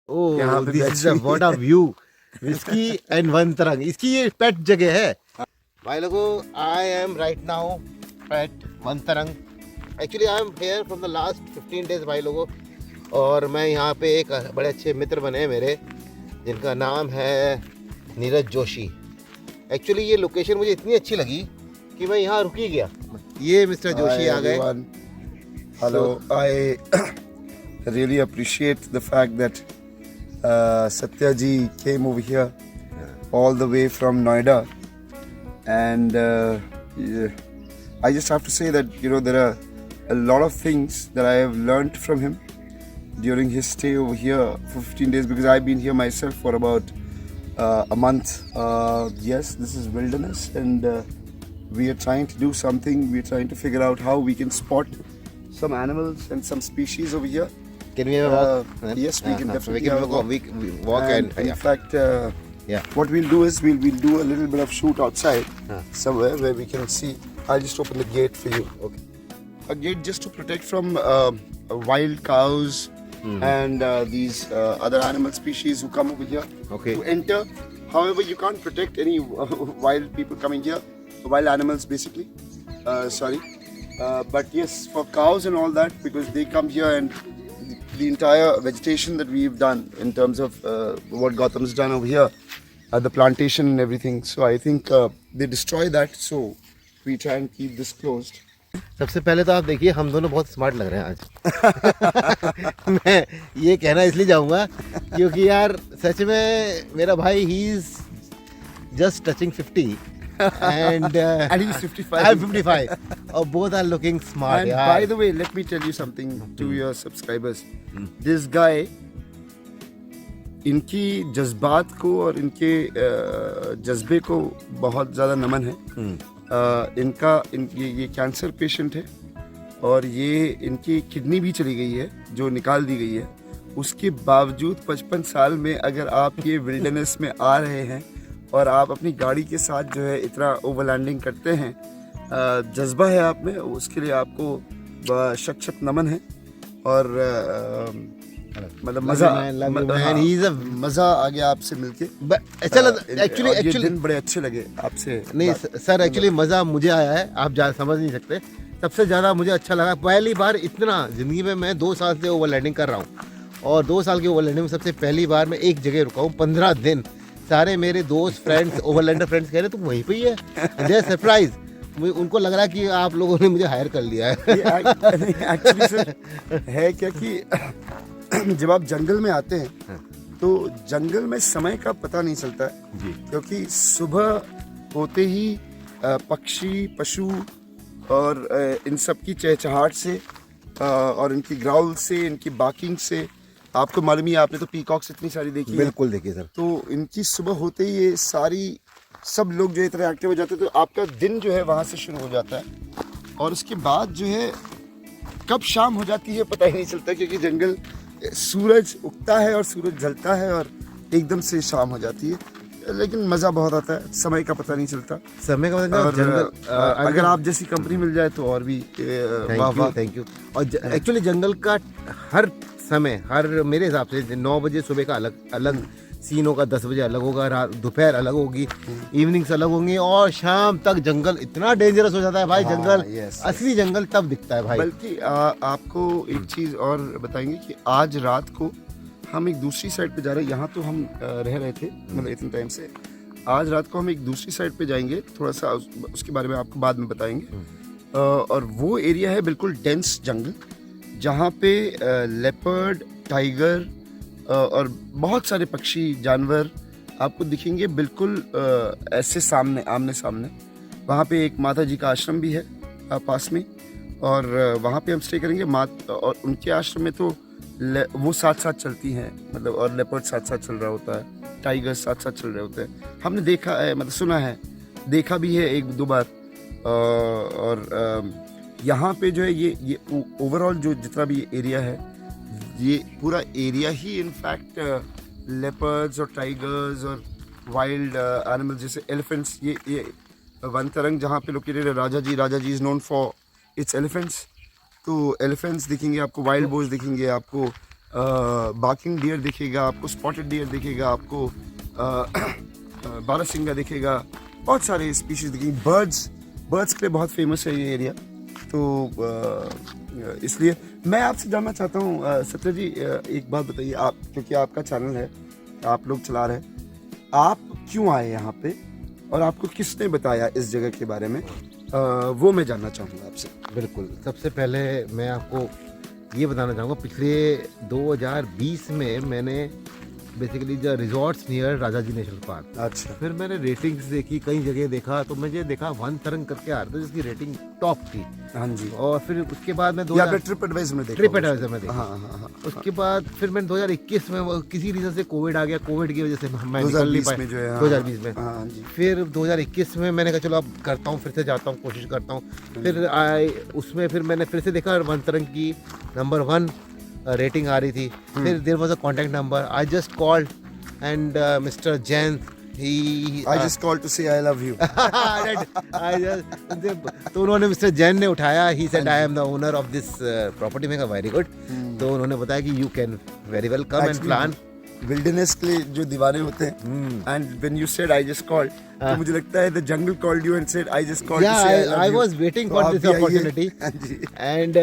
यहाँ ओह पे this is what a view. Whisky and Vantarang इसकी ये पेट जगह है। भाई लोगों, I am right now at Vantarang. Actually I am here from the last 15 days भाई लोगों। और मैं यहाँ पे एक बड़े अच्छे मित्र बने हैं मेरे, जिनका नाम है नीरज जोशी। एक्चुअली ये लोकेशन मुझे इतनी अच्छी लगी कि मैं यहाँ रुक ही गया। ये मिस्टर जोशी आ गए। Hello, I really appreciate the fact that Satya ji came over here all the way from Noida, and yeah, I just have to say that there are a lot of things that I have learnt from him during his stay over here for 15 days, because I've been here myself for about a month. Yes, this is wilderness, and we are trying to do something. We are trying to figure out how we can spot some animals and some species over here. Can we have a walk? Yes, we can definitely we can have a walk. we walk and in yeah. fact, Yeah. what we'll do is we'll do a little bit of shoot outside somewhere where we can see. I'll just open the gate for you. Okay. A gate just to protect from wild cows and these other animal species who come over here Okay. to enter. However, you can't protect any wild people coming here, wild animals basically. Sorry. But yes, for cows and all that, because they come here, and the entire vegetation that we've done in terms of what Gautam's done over here, the plantation and everything. So I think they destroy that. So we try and keep this closed. सबसे पहले तो आप देखिए, हम दोनों बहुत smart लग रहे हैं आज। मैं ये कहना इसलिए जाऊंगा क्योंकि यार सच में मेरा भाई he is just touching 50 and And he's 55. I'm 55 और both are looking smart And यार। by the way, let me tell you something to your subscribers. This guy, इनकी जज्बात को और इनके जज्बे को बहुत ज़्यादा नमन है। ये कैंसर पेशेंट है, और ये इनकी किडनी भी चली गई है जो निकाल दी गई है। उसके बावजूद 55 साल में अगर आप ये विल्डरनेस में आ रहे हैं और आप अपनी गाड़ी के साथ जो है इतना ओवरलैंडिंग करते हैं, जज्बा है आप में, उसके लिए आपको शत नमन है। और मतलब मज़ा आ गया आपसे मिलके। एक्चुअली दिन बड़े अच्छे लगे आपसे। नहीं सर, एक्चुअली मज़ा मुझे आया है, आप समझ नहीं सकते। सबसे ज़्यादा मुझे अच्छा लगा, पहली बार इतना ज़िंदगी में, मैं 2 साल से ओवरलैंडिंग कर रहा हूँ, और 2 साल की ओवरलैंडिंग में सबसे पहली बार मैं एक जगह रुका हूँ 15 दिन। सारे मेरे दोस्त फ्रेंड्स, ओवरलैंडर फ्रेंड्स कह रहे तुम वहीं पे ही है। दे सरप्राइज, उनको लग रहा कि आप लोगों ने मुझे हायर कर लिया है। एक्चुअली सर है क्या कि जब आप जंगल में आते हैं तो जंगल में समय का पता नहीं चलता है जी, क्योंकि सुबह होते ही पक्षी, पशु और इन सब की चहचहाट से और इनकी ग्राउल से, इनकी बाकिंग से, आपको मालूम ही, आपने तो पीकॉक्स इतनी सारी देखी है। बिल्कुल देखिए सर। तो इनकी सुबह होते ही ये सब लोग जो इतना एक्टिव हो जाते हैं, तो आपका दिन जो है वहाँ से शुरू हो जाता है, और उसके बाद जो है कब शाम हो जाती है पता ही नहीं चलता, क्योंकि जंगल, सूरज उगता है और सूरज ढलता है और एकदम से शाम हो जाती है। लेकिन मज़ा बहुत आता है, समय का पता नहीं चलता। समय का पता नहीं चलता। अगर आप जैसी कंपनी मिल जाए तो और भी थैंक यू। और एक्चुअली जंगल का हर समय, हर मेरे हिसाब से 9 बजे सुबह का अलग सीन होगा, 10 बजे अलग होगा, रात दोपहर अलग होगी, इवनिंग्स अलग होंगी, और शाम तक जंगल इतना डेंजरस हो जाता है भाई। जंगल, असली जंगल तब दिखता है भाई। बल्कि आपको एक चीज़ और बताएंगे कि आज रात को हम एक दूसरी साइड पे जा रहे हैं। यहाँ तो हम रह रहे थे मतलब इतने टाइम से। आज रात को हम एक दूसरी साइड पे जाएंगे, थोड़ा सा उसके बारे में आपको बाद में बताएंगे। और वो एरिया है बिल्कुल डेंस जंगल, जहाँ पे लेपर्ड, टाइगर और बहुत सारे पक्षी, जानवर आपको दिखेंगे बिल्कुल ऐसे सामने, आमने सामने। वहाँ पे एक माता जी का आश्रम भी है पास में, और वहाँ पे हम स्टे करेंगे। और उनके आश्रम में तो वो साथ साथ चलती हैं, मतलब, और लेपर्ड साथ साथ चल रहा होता है, टाइगर साथ साथ चल रहे होते हैं। हमने देखा है, मतलब सुना है, देखा भी है 1-2 बार। और यहाँ पे जो है ये ओवरऑल जो जितना भी एरिया है, ये पूरा एरिया ही इनफैक्ट लेपर्ड्स और टाइगर्स और वाइल्ड एनिमल्स जैसे एलिफेंट्स, ये वंतरंग जहाँ पे लोकेटेड है, Rajaji is known for its elephants. तो एलिफेंट्स दिखेंगे आपको, वाइल्ड बोर्स दिखेंगे आपको, बार्किंग डियर दिखेगा आपको, स्पॉटेड डियर दिखेगा आपको, बारहसिंगा दिखेगा, बहुत सारे स्पीशीज दिखेंगे। बर्ड्स के लिए बहुत फेमस है ये एरिया। तो इसलिए मैं आपसे जानना चाहता हूँ सत्य जी, एक बात बताइए आप, क्योंकि आपका चैनल है, आप लोग चला रहे हैं, आप क्यों आए यहाँ पे और आपको किसने बताया इस जगह के बारे में, वो मैं जानना चाहूँगा आपसे। बिल्कुल, सबसे पहले मैं आपको ये बताना चाहूँगा, पिछले 2020 में मैंने बेसिकली जो रिजॉर्ट्स नियर राजा जी नेशनल पार्क, अच्छा, फिर मैंने रेटिंग्स देखी, कई जगह देखा, तो मुझे देखा वन तरंग करके आ रहा था जिसकी रेटिंग टॉप थी। हाँ जी, और फिर उसके बाद मैं ट्रिप एडवाइजर में देखा, ट्रिप एडवाइजर में देखा। हाँ। उसके बाद फिर मैंने 2021 में किसी रीजन से कोविड आ गया, कोविड की वजह से मैं निकल नहीं 2020 पाया। में जो है, 2020 में, हाँ जी। फिर 2021 में मैंने कहा चलो अब करता हूँ, फिर से जाता हूँ, कोशिश करता हूँ। फिर उसमें फिर मैंने फिर से देखा वन तरंग की नंबर 1 रेटिंग आ रही थी। फिर there was a contact number, I just called and Mr. Jain, I just called to say I love you. तो उन्होंने मिस्टर जैन ने उठाया, he said I am the owner of this property। मैं कहा very good. तो उन्होंने बताया कि you can very well come and plan। Wilderness के लिए जो दीवाने होते हैं, and when you said I just called, तो मुझे लगता है the jungle called you and said I just called to say I love you. I was waiting for this opportunity and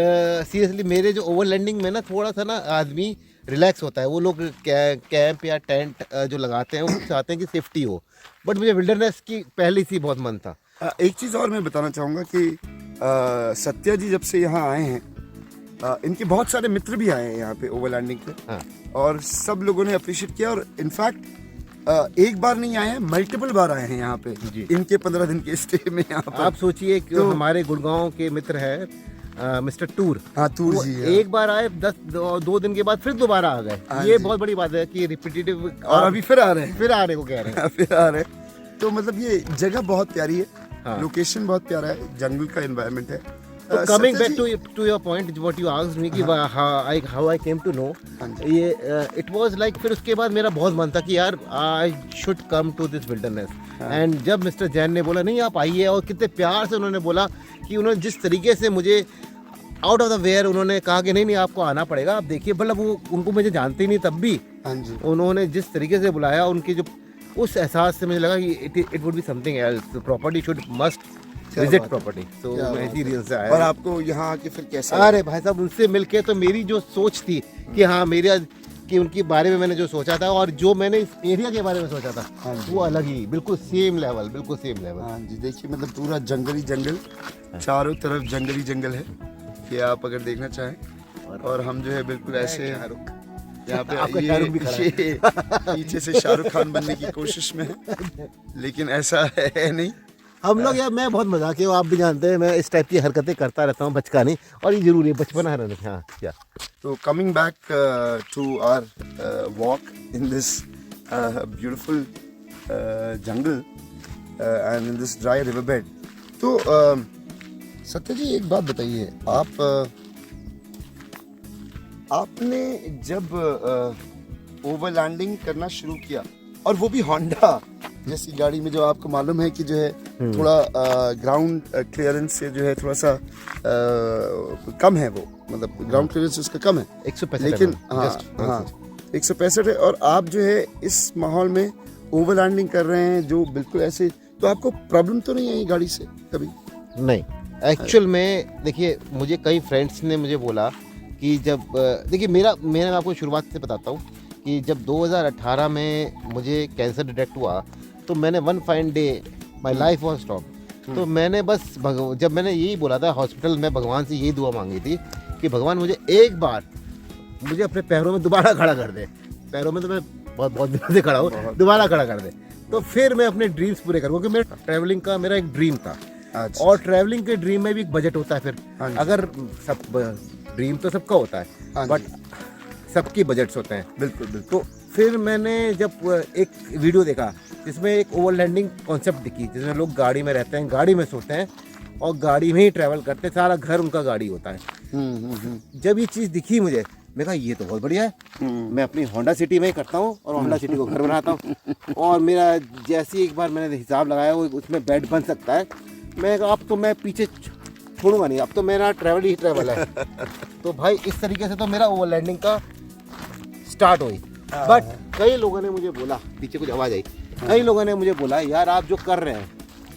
seriously मेरे जो ओवरलैंडिंग में ना थोड़ा सा ना आदमी रिलैक्स होता है। वो लोग कैंप या टेंट जो लगाते हैं वो चाहते हैं कि सेफ्टी हो, बट मुझे विल्डरनेस की पहले से बहुत मन था। एक चीज़ और मैं बताना चाहूँगा कि सत्या जी जब से यहाँ आए हैं, इनके बहुत सारे मित्र भी आए हैं यहाँ पे ओवरलैंडिंग पे। हाँ। और सब लोगों ने अप्रिशिएट किया, और इनफैक्ट एक बार नहीं आए हैं, मल्टीपल बार आए हैं यहाँ पे इनके 15 दिन के स्टे में यहाँ पर। आप सोचिए कि तो, हमारे गुड़गांव के मित्र है मिस्टर टूर, हाँ टूर जी, एक बार आए, 2 दिन के बाद फिर दोबारा आ गए। ये बहुत बड़ी बात है कि रिपीटेटिव, और अभी फिर आ रहे हैं, फिर आने को कह रहे हैं। फिर आ रहे हैं। तो मतलब ये जगह बहुत प्यारी है, लोकेशन बहुत प्यारा है, जंगल का एनवायरनमेंट है। तो coming back to your point what you asked me कि how I came to know, ये इट वाज लाइक, फिर उसके बाद मेरा बहुत मन था कि यार I should come to this wilderness. And जब मिस्टर जैन ने बोला नहीं आप आइए, और कितने प्यार से उन्होंने बोला कि उन्होंने जिस तरीके से मुझे आउट ऑफ द वेयर उन्होंने कहा कि नहीं आपको आना पड़ेगा, आप देखिए, मतलब वो उनको मुझे जानते ही नहीं, तब भी उन्होंने जिस तरीके से बुलाया, उनकी जो उस एहसास से मुझे लगा कि it would be something else, property should must visit property. तो मैं इसी रीजन से आया। और आपको यहाँ आके फिर कैसा? अरे भाई साहब, उनसे मिलके तो मेरी जो सोच थी कि हाँ मेरा कि उनके बारे में मैंने जो सोचा था और जो मैंने इस एरिया के बारे में सोचा था, वो अलग ही, बिल्कुल सेम लेवल, बिल्कुल सेम लेवल। हाँ जी, देखिए मतलब पूरा जंगल ही जंगल, चारों तरफ जंगल ही जंगल है कि आप अगर देखना चाहें। और हम जो है बिल्कुल ऐसे यहाँ पे ये पीछे से शाहरुख खान बनने की कोशिश में है, लेकिन ऐसा है नहीं। हम लोग यार, मैं बहुत मजाक हूँ, आप भी जानते हैं, मैं इस टाइप की हरकतें करता रहता हूँ, बचकानी, और ये जरूरी है, बचपना रहना। हाँ क्या। तो coming back to our walk in this beautiful jungle and in this dry river bed. तो सत्य जी एक बात बताइए, आपने जब ओवरलैंडिंग करना शुरू किया, और वो भी होंडा जैसी गाड़ी में, जो आपको मालूम है कि जो है थोड़ा ग्राउंड क्लियरेंस से जो है थोड़ा सा कम है, वो मतलब ग्राउंड क्लियरेंस उसका कम है, 165, लेकिन हाँ 165 है, और आप जो है इस माहौल में ओवरलैंडिंग कर रहे हैं जो बिल्कुल ऐसे, तो आपको प्रॉब्लम तो नहीं आई गाड़ी से कभी? नहीं, एक्चुअल में देखिए, मुझे कई फ्रेंड्स ने मुझे बोला कि जब देखिए मैं आपको शुरुआत से बताता हूँ कि जब 2018 में मुझे कैंसर डिटेक्ट हुआ, तो मैंने one fine day my life was stop. तो मैंने बस जब मैंने यही बोला था हॉस्पिटल में, भगवान से यही दुआ मांगी थी कि भगवान मुझे एक बार मुझे अपने पैरों में दोबारा खड़ा कर दे। पैरों में तो मैं बहुत दिनों से खड़ा हूँ, दोबारा खड़ा कर दे, तो फिर मैं अपने ड्रीम्स पूरे करूँ, क्योंकि मेरा ट्रैवलिंग का मेरा एक ड्रीम था। और ट्रैवलिंग के ड्रीम में भी एक बजट होता है। फिर अगर सब ड्रीम तो सबका होता है, बट सबकी बजट्स होते हैं। बिल्कुल। तो फिर मैंने जब एक वीडियो देखा जिसमें एक ओवरलैंडिंग कॉन्सेप्ट दिखी, जिसमें लोग गाड़ी में रहते हैं, गाड़ी में सोते हैं और गाड़ी में ही ट्रैवल करते हैं, सारा घर उनका गाड़ी होता है। जब ये चीज़ दिखी मुझे, मैं कहा ये तो बहुत बढ़िया है, मैं अपनी होंडा सिटी में ही करता हूँ और होंडा सिटी को घर बनाता हूँ। और मेरा जैसे एक बार मैंने हिसाब लगाया, वो उसमें बेड बन सकता है। मैं कहा अब तो मैं पीछे छोड़ूंगा नहीं, अब तो मेरा ट्रैवल ही ट्रैवल है। तो भाई इस तरीके से तो मेरा ओवरलैंडिंग का स्टार्ट हुई। बट कई लोगों ने मुझे बोला, पीछे कुछ आवाज़ आई, कई लोगों ने मुझे बोला यार आप जो कर रहे हैं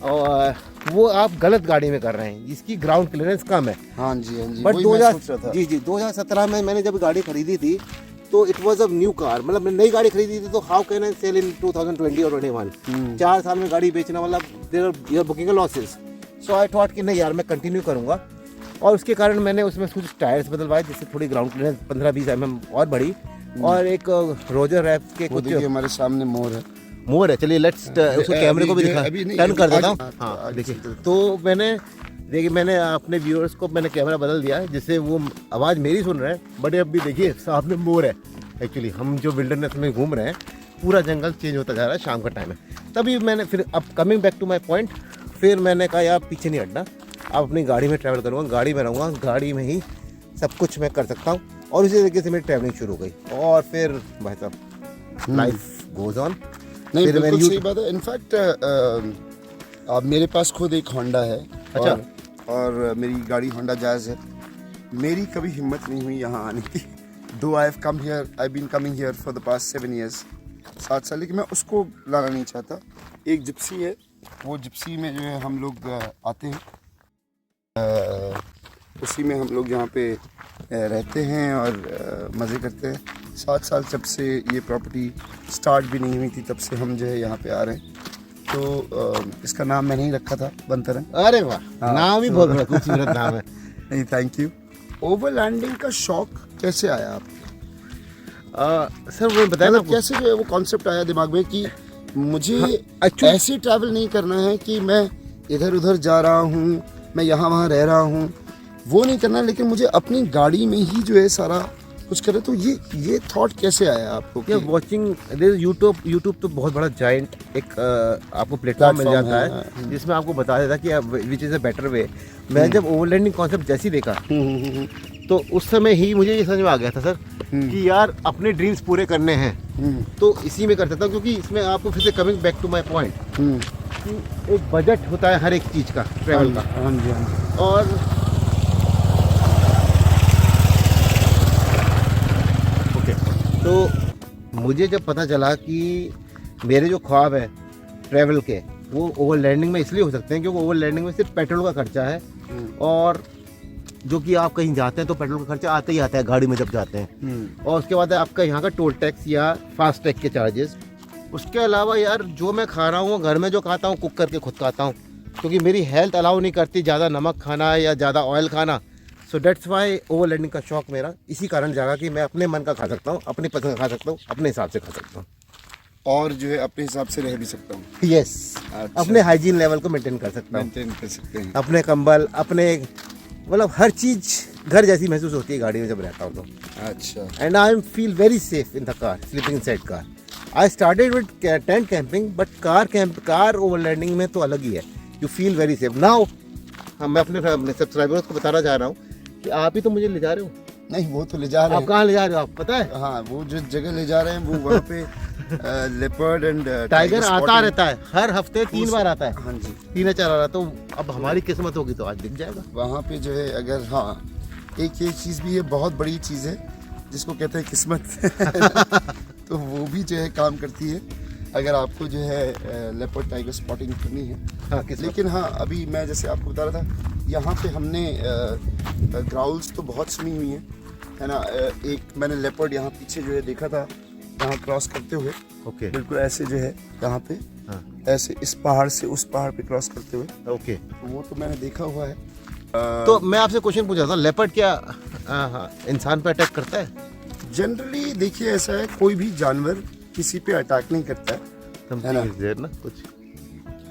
और वो आप गलत गाड़ी में कर रहे हैं, इसकी ग्राउंड क्लियरेंस कम है। हाँ जी बट वही मैं सोच रहा था। जी 2017 में मैंने जब गाड़ी खरीदी थी तो it was a new car, मतलब मैंने नई गाड़ी खरीदी थी, तो how can I sell in 2020 और 21? 4 साल में गाड़ी बेचना मतलब there are booking losses. So I thought कि नहीं यार मैं कंटिन्यू करूँगा, और उसके कारण मैंने उसमें कुछ टायर्स बदलवाए जिससे थोड़ी ग्राउंड क्लियरेंस 15-20 mm और बढ़ी, और एक रोजर रैप के वो कुछ देखिए हमारे सामने मोर है। मोर है। चलिए लेट्स उसको कैमरे को भी दिखा, अभी नहीं, टर्न कर देता हूँ। आगे- हाँ आगे देखिए, चलते हैं। तो मैंने अपने व्यूअर्स को मैंने कैमरा बदल दिया है जिससे वो आवाज़ मेरी सुन रहे हैं, बट अब भी देखिए सामने मोर है। एक्चुअली हम जो विल्डरनेस में घूम रहे हैं, पूरा जंगल चेंज होता जा रहा है, शाम का टाइम है। तभी मैंने फिर अब coming back to my point, फिर मैंने कहा यार पीछे नहीं हटना, अब अपनी गाड़ी में ट्रैवल करूँगा, गाड़ी में रहूँगा, गाड़ी में ही सब कुछ मैं कर सकता हूँ। और इसी तरीके से मेरी ट्रैवलिंग शुरू हो गई, और फिर भाई साहब लाइफ गोज ऑन। नहीं फिर बिल्कुल मैंने सही बात है। इनफैक्ट अब मेरे पास खुद एक होंडा है। अच्छा। और मेरी गाड़ी होंडा जैज़ है। मेरी कभी हिम्मत नहीं हुई यहाँ आने की। Though I have come here, I been coming here for the past 7 years, 7 साल, लेकिन मैं उसको लाना नहीं चाहता। एक जिप्सी है, वो जिप्सी में जो है हम लोग आते हैं, उसी में हम लोग यहाँ पे रहते हैं और मज़े करते हैं। 7 साल जब से ये प्रॉपर्टी स्टार्ट भी नहीं हुई थी तब से हम जो है यहाँ पे आ रहे हैं। तो इसका नाम मैंने ही रखा था, बंतरंग। अरे वाह, नाम ही बहुत बड़ा खूबसूरत नाम है। नहीं थैंक यू। ओवरलैंडिंग का शौक कैसे आया आपको? सर वो बताया ना मतलब कैसे जो है वो कॉन्सेप्ट आया दिमाग में कि मुझे actually- ऐसे ट्रैवल नहीं करना है कि मैं इधर उधर जा रहा हूँ, मैं यहाँ वहाँ रह रहा हूँ, वो नहीं करना, लेकिन मुझे अपनी गाड़ी में ही जो है सारा कुछ करे। तो ये थॉट कैसे आया आपको? या वाचिंग यूट्यूब तो बहुत बड़ा जाइंट एक आपको प्लेटफॉर्म मिल Platform जाता है, है जिसमें आपको बता देता है कि which is a better way. मैं जब ओवरलैंडिंग कॉन्सेप्ट जैसे ही देखा तो उस समय ही मुझे ये समझ में आ गया था सर कि यार अपने ड्रीम्स पूरे करने हैं तो इसी में कर सकता हूँ, क्योंकि इसमें आपको फिर से coming back to my point कि एक बजट होता है हर एक चीज़ का, ट्रैवल का। हाँ जी। और ओके, तो मुझे जब पता चला कि मेरे जो ख्वाब है ट्रैवल के वो ओवरलैंडिंग में इसलिए हो सकते हैं क्योंकि ओवरलैंडिंग में सिर्फ पेट्रोल का खर्चा है, और जो कि आप कहीं जाते हैं तो पेट्रोल का खर्चा आता ही आता है गाड़ी में जब जाते हैं, और उसके बाद आपका यहाँ का टोल टैक्स या फास्ट टैग के चार्जेस। उसके अलावा यार जो मैं खा रहा हूँ घर में जो खाता हूँ कुक करके खुद खाता हूँ, क्योंकि मेरी हेल्थ अलाउ नहीं करती ज़्यादा नमक खाना या ज़्यादा ऑयल खाना। सो डेट्स वाई ओवरलैंडिंग का शौक मेरा इसी कारण जागा कि मैं अपने मन का खा सकता हूँ, अपनी पसंद का खा सकता हूँ, अपने हिसाब से खा सकता हूँ, और जो है अपने हिसाब से रह भी सकता हूँ। यस। अच्छा। अपने हाइजीन लेवल को मेंटेन कर सकता हूँ, मेंटेन कर सकते हैं। अपने कंबल, अपने मतलब हर चीज़ घर जैसी महसूस होती है गाड़ी में जब रहता हूँ तो। अच्छा। And I feel very safe in the car, sleeping inside car. I started with tent camping, but car overlanding में तो अलग ही है, you feel very safe now. मैं अपने सब्सक्राइबर्स को बताना चाह रहा हूँ कि आप ही तो मुझे ले जा रहे हो। नहीं वो तो ले जा रहे आप हैं। कहाँ ले जा रहे हो आप पता है? हाँ वो जो जगह ले जा रहे हैं वो वहाँ पे लेपर्ड एंड टाइगर आता रहता है, हर हफ्ते 3 बार आता है, हाँ जी। 3 या 4 आ रहा है। तो अब हमारी किस्मत होगी तो आज दिख जाएगा। वहाँ पे जो है अगर हाँ एक ये चीज़ भी है, बहुत बड़ी चीज़ है जिसको कहते हैं किस्मत। तो वो भी जो है काम करती है अगर आपको जो है लेपर्ड टाइगर स्पॉटिंग करनी है। हाँ किस्मत। लेकिन हाँ अभी मैं जैसे आपको बता रहा था यहाँ पे हमने ग्राउल्स तो बहुत सुनी हुई है ना। एक मैंने लेपर्ड यहाँ पीछे जो है देखा था, यहाँ क्रॉस करते हुए। ओके बिल्कुल ऐसे जो है यहाँ पे हाँ ऐसे इस पहाड़ से उस पहाड़ पे क्रॉस करते हुए। ओके। तो वो तो मैंने देखा हुआ है। तो मैं आपसे क्वेश्चन पूछ रहा था, लेपर्ड क्या इंसान पे अटैक करता है? जनरली देखिए ऐसा है, कोई भी जानवर किसी पे अटैक नहीं करता है ना। ना कुछ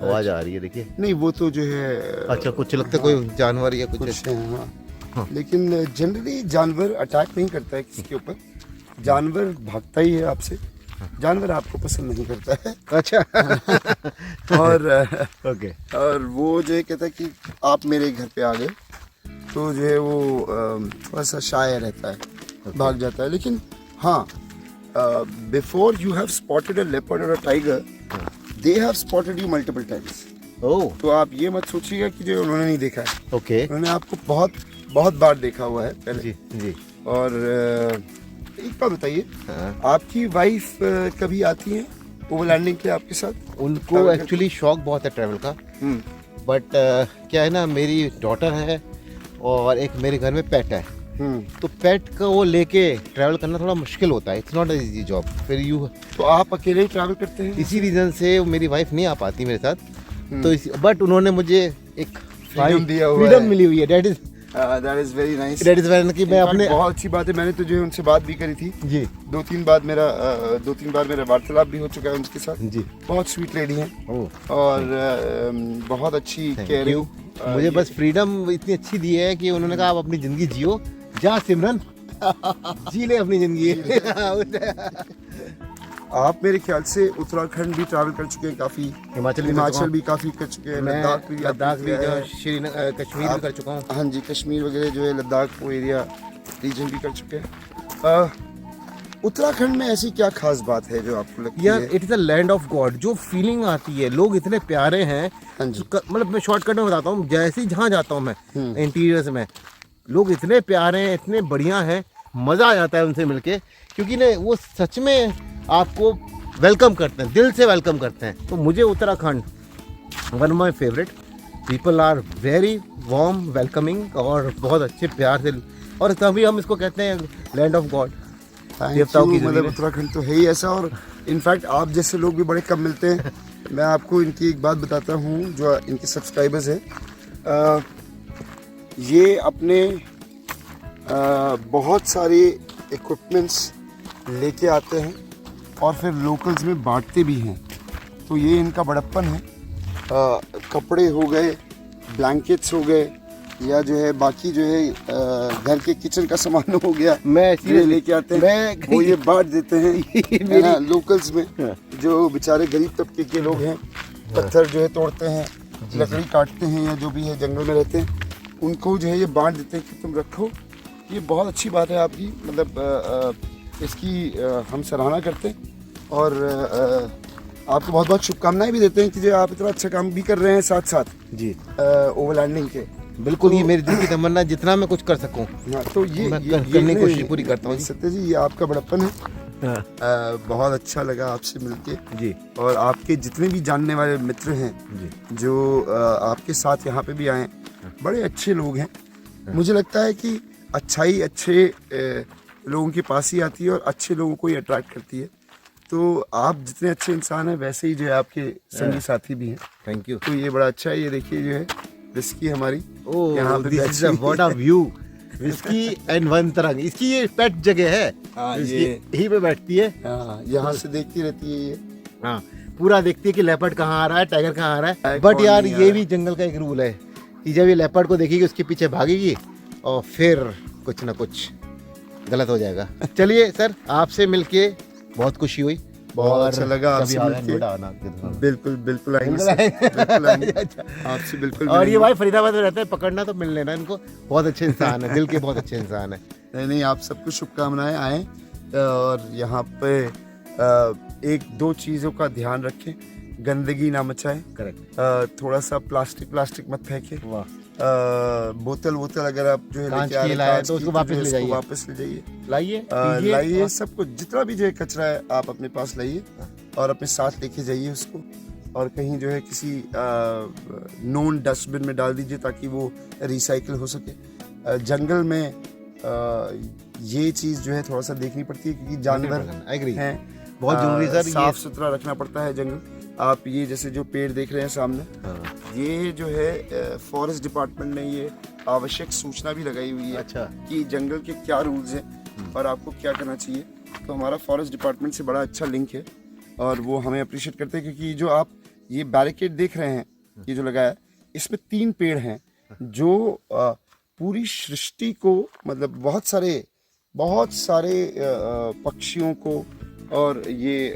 आवाज आ रही है देखिए। नहीं वो तो जो है अच्छा कुछ लगता है कोई जानवर या कुछ कुछ है हाँ। लेकिन जनरली जानवर अटैक नहीं करता है किसी के ऊपर, जानवर भागता ही है आपसे, जानवर आपको पसंद नहीं करता है। अच्छा। और ओके। और वो जो है कहता है कि आप मेरे घर पे आ गए तो जो है वो थोड़ा सा शाय रहता है, भाग जाता है। लेकिन हाँ before you have spotted a leopard और a tiger they have spotted you multiple times. Oh तो आप ये मत सोचिएगा कि जो उन्होंने नहीं देखा है, ओके। उन्होंने आपको बहुत बहुत बार देखा हुआ है पहले। जी जी। और एक बात बताइए, हाँ। आपकी वाइफ कभी आती है ओवरलैंडिंग के आपके साथ? उनको एक्चुअली शौक बहुत है ट्रैवल का, बट क्या है ना, मेरी डॉटर है और एक मेरे घर में पेट है, तो पेट का वो लेके ट्रैवल करना थोड़ा मुश्किल होता है। It's not easy job. फिर यू तो आप अकेले ही ट्रैवल करते हैं? इसी रीज़न से मेरी वाइफ नहीं आ पाती मेरे साथ, तो बट उन्होंने मुझे एक फ्रीडम दिया हुआ फ्रीडम है। मिली हुई है। That is very nice. कि मैं अपने बहुत अच्छी बात है। मैंने तो जो है उनसे बात भी करी थी जी दो तीन बार मेरा वार्तालाप भी हो चुका है उनके साथ। जी बहुत स्वीट लेडी हैं ओह और बहुत अच्छी केयरिंग। मुझे बस फ्रीडम इतनी अच्छी दी है कि उन्होंने कहा आप अपनी जिंदगी जियो, जा सिमरन जी ले अपनी जिंदगी। आप मेरे ख्याल से उत्तराखंड भी ट्रैवल कर चुके हैं काफी, हिमाचल भी काफी कर चुके हैं, लद्दाख भी आपने किया है। श्रीनगर कश्मीर भी कर चुका हूँ। हाँ जी, कश्मीर वगैरह जो है, लद्दाख वो एरिया रीजन भी कर चुके हैं। उत्तराखंड में ऐसी क्या खास बात है जो आपको लगती यार है? It is a land of God. जो फीलिंग आती है, लोग इतने प्यारे हैं। हाँ जी। मतलब मैं शॉर्टकट में बताता हूँ, जैसे ही जहाँ जाता हूँ मैं इंटीरियर्स में, लोग इतने प्यारे हैं, इतने बढ़िया हैं, मज़ा आ जाता है उनसे मिलके, क्योंकि ना वो सच में आपको वेलकम करते हैं, दिल से वेलकम करते हैं। तो मुझे Uttarakhand one of my favourite. People are very warm, welcoming और बहुत अच्छे प्यार से, और तभी हम इसको कहते हैं लैंड ऑफ गॉड। देवताओं की मतलब ज़मीन है। उत्तराखंड तो है ही ऐसा। और इनफैक्ट आप जैसे लोग भी बड़े कम मिलते हैं। मैं आपको इनकी एक बात बताता हूँ, जो इनके सब्सक्राइबर्स हैं, ये अपने बहुत सारे इक्विपमेंट्स लेके आते हैं और फिर लोकल्स में बांटते भी हैं। तो ये इनका बड़प्पन है। कपड़े हो गए, ब्लैंकेट्स हो गए, या जो है बाकी जो है घर के किचन का सामान हो गया, मैं ये लेके आते हैं, वो ये बांट देते हैं है ना, लोकल्स में। जो बेचारे गरीब तबके के लोग हैं, पत्थर जो है तोड़ते हैं, लकड़ी काटते हैं, या जो भी है जंगल में रहते हैं, उनको जो है ये बांट देते हैं कि तुम रखो। ये बहुत अच्छी बात है आपकी, मतलब इसकी हम सराहना करते हैं और आपको बहुत बहुत शुभकामनाएं भी देते हैं कि जो आप इतना अच्छा काम भी कर रहे हैं साथ साथ जी ओवरलैंडिंग के। बिल्कुल, ये मेरी दिल की तमन्ना, जितना मैं कुछ कर सकूं हाँ, तो ये करने की कोशिश पूरी करता हूँ। सत्य जी, ये आपका बड़प्पन है। बहुत अच्छा लगा आपसे मिलके जी। और आपके जितने भी जानने वाले मित्र हैं जी। जो आपके साथ यहाँ पे भी आए, बड़े अच्छे लोग हैं। मुझे लगता है कि अच्छाई अच्छे लोगों के पास ही आती है और अच्छे लोगों को ही अट्रैक्ट करती है। तो आप जितने अच्छे इंसान हैं, वैसे ही जो है आपके संगी साथी भी हैं। Thank you. तो ये बड़ा अच्छा है। ये देखिए जो है विस्की हमारी यहाँ पे what a view. Whisky and Vantarang, इसकी ये पेट जगह है। हाँ, विस्की ये यहीं पे बैठती है। हाँ, यहाँ से देखती रहती है ये। हाँ, पूरा देखती है कि लेपर्ड कहाँ आ रहा है, टाइगर कहाँ आ रहा है। टाइगर बट कौन यार नहीं आ ये रहा भी जंगल का एक रूल है कि जब ये लेपर्ड को देखेगी उसके पीछे भागेगी और फिर कुछ ना कुछ गलत हो जाएगा। चलिए सर, आपसे मिलके बहुत खुशी हुई, बहुत अच्छा लगा आपसे मिलके। बिल्कुल बिल्कुल आएंगे, बिल्कुल आएंगे आपसे, बिल्कुल। और ये भाई फरीदाबाद में रहते हैं, पकड़ना तो मिल लेना इनको। बहुत अच्छे इंसान है, दिल के बहुत अच्छे इंसान है। नहीं, आप सबको शुभकामनाएं। आए और यहाँ पे एक दो चीज़ों का ध्यान रखें, गंदगी ना मचाएं। करेक्ट। थोड़ा सा प्लास्टिक मत फेंकें। वाह। बोतल अगर आप जो है कांच लेके आ की रहे लाए हैं, तो उसको कांच की, वापस ले जाइए। वापस ले जाइए, लाइए लाइए। सब कुछ जितना भी जो है कचरा है आप अपने पास लाइए और अपने साथ लेके जाइए उसको, और कहीं जो है किसी नोन डस्टबिन में डाल दीजिए ताकि वो रिसाइकिल हो सके। जंगल में ये चीज़ जो है थोड़ा सा देखनी पड़ती है क्योंकि जानवर हैं, बहुत जरूरी सर। साफ सुथरा रखना पड़ता है जंगल। आप ये जैसे जो पेड़ देख रहे हैं सामने, ये जो है फॉरेस्ट डिपार्टमेंट ने ये आवश्यक सूचना भी लगाई हुई है। अच्छा। कि जंगल के क्या रूल्स हैं और आपको क्या करना चाहिए। तो हमारा फॉरेस्ट डिपार्टमेंट से बड़ा अच्छा लिंक है और वो हमें अप्रिशिएट करते हैं, क्योंकि जो आप ये बैरिकेड देख रहे हैं, ये जो लगाया है, इसमें 3 पेड़ हैं जो पूरी सृष्टि को, मतलब बहुत सारे पक्षियों को, और ये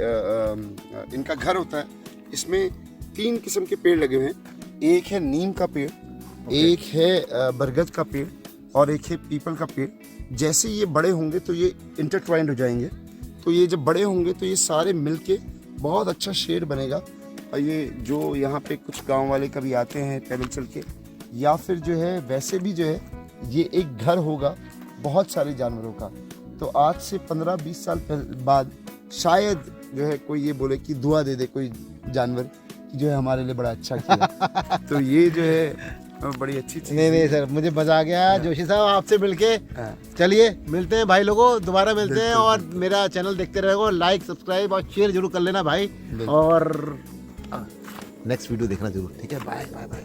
इनका घर होता है। इसमें 3 किस्म के पेड़ लगे हुए हैं। एक है नीम का पेड़, एक है बरगद का पेड़, और एक है पीपल का पेड़। जैसे ये बड़े होंगे तो ये इंटरट्वाइंड हो जाएंगे। तो ये जब बड़े होंगे तो ये सारे मिलके बहुत अच्छा शेड बनेगा। और ये जो यहाँ पे कुछ गांव वाले कभी आते हैं पैदल चल के, या फिर जो है वैसे भी जो है ये एक घर होगा बहुत सारे जानवरों का। तो आज से 15-20 साल बाद शायद जो है कोई ये बोले कि दुआ दे दे कोई जानवर कि जो है हमारे लिए बड़ा अच्छा किया। तो ये जो है बड़ी अच्छी चीज़। नहीं सर, मुझे मजा आ गया जोशी साहब आपसे मिलके। हाँ। चलिए मिलते हैं भाई लोगों, दोबारा मिलते हैं। और मेरा चैनल देखते रहो, लाइक सब्सक्राइब और शेयर जरूर कर लेना भाई। और नेक्स्ट वीडियो देखना जरूर, ठीक है? Bye bye bye.